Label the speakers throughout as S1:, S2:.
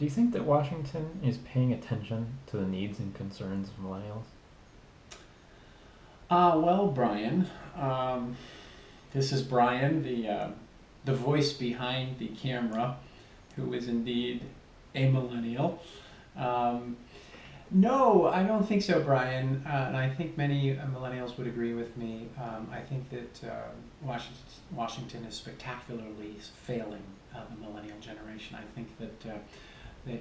S1: Do you think that Washington is paying attention to the needs and concerns of millennials?
S2: Well, Brian, this is Brian, the voice behind the camera, who is indeed a millennial. Um, no, I don't think so, Brian, and I think many millennials would agree with me. I think that Washington is spectacularly failing the millennial generation. I think that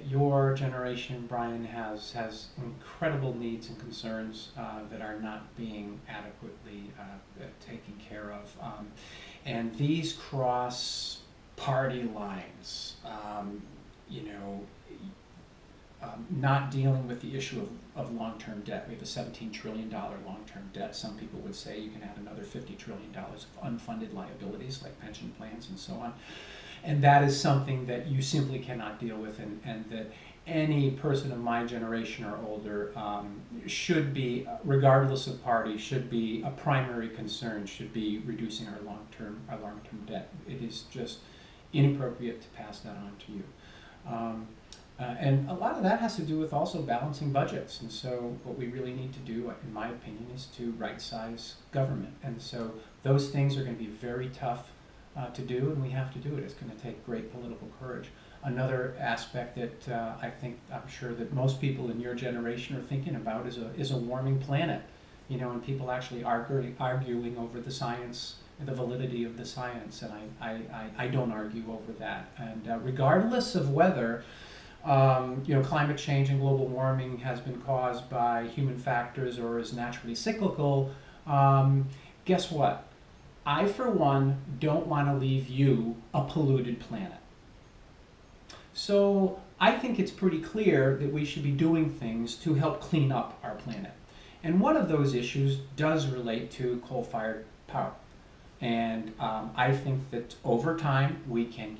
S2: your generation, Brian, has incredible needs and concerns that are not being adequately taken care of. And these cross party lines, you know, not dealing with the issue of long-term debt. We have a $17 trillion long-term debt. Some people would say you can add another $50 trillion of unfunded liabilities like pension plans and so on. And that is something that you simply cannot deal with, and that any person of my generation or older should be, regardless of party, should be a primary concern, should be reducing our long-term debt. It is just inappropriate to pass that on to you. And a lot of that has to do with also balancing budgets. And so what we really need to do, in my opinion, is to right-size government. And so those things are going to be very tough to do, and we have to do it. It's going to take great political courage. Another aspect that I'm sure that most people in your generation are thinking about is a warming planet. You know, and people actually arguing over the science, the validity of the science, and I don't argue over that. And regardless of whether climate change and global warming has been caused by human factors or is naturally cyclical, guess what? I, for one, don't want to leave you a polluted planet. So I think it's pretty clear that we should be doing things to help clean up our planet. And one of those issues does relate to coal-fired power. And I think that over time we can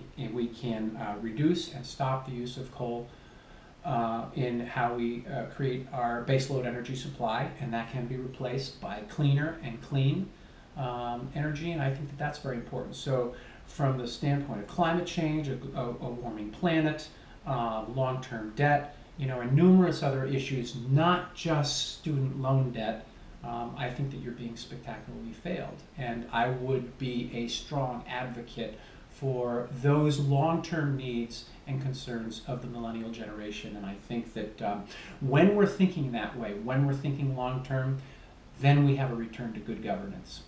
S2: reduce and stop the use of coal in how we create our baseload energy supply, and that can be replaced by cleaner and clean energy, and I think that that's very important. So from the standpoint of climate change, a warming planet, long-term debt, and numerous other issues, not just student loan debt, I think that you're being spectacularly failed. And I would be a strong advocate for those long-term needs and concerns of the millennial generation. And I think that when we're thinking that way, when we're thinking long-term, then we have a return to good governance.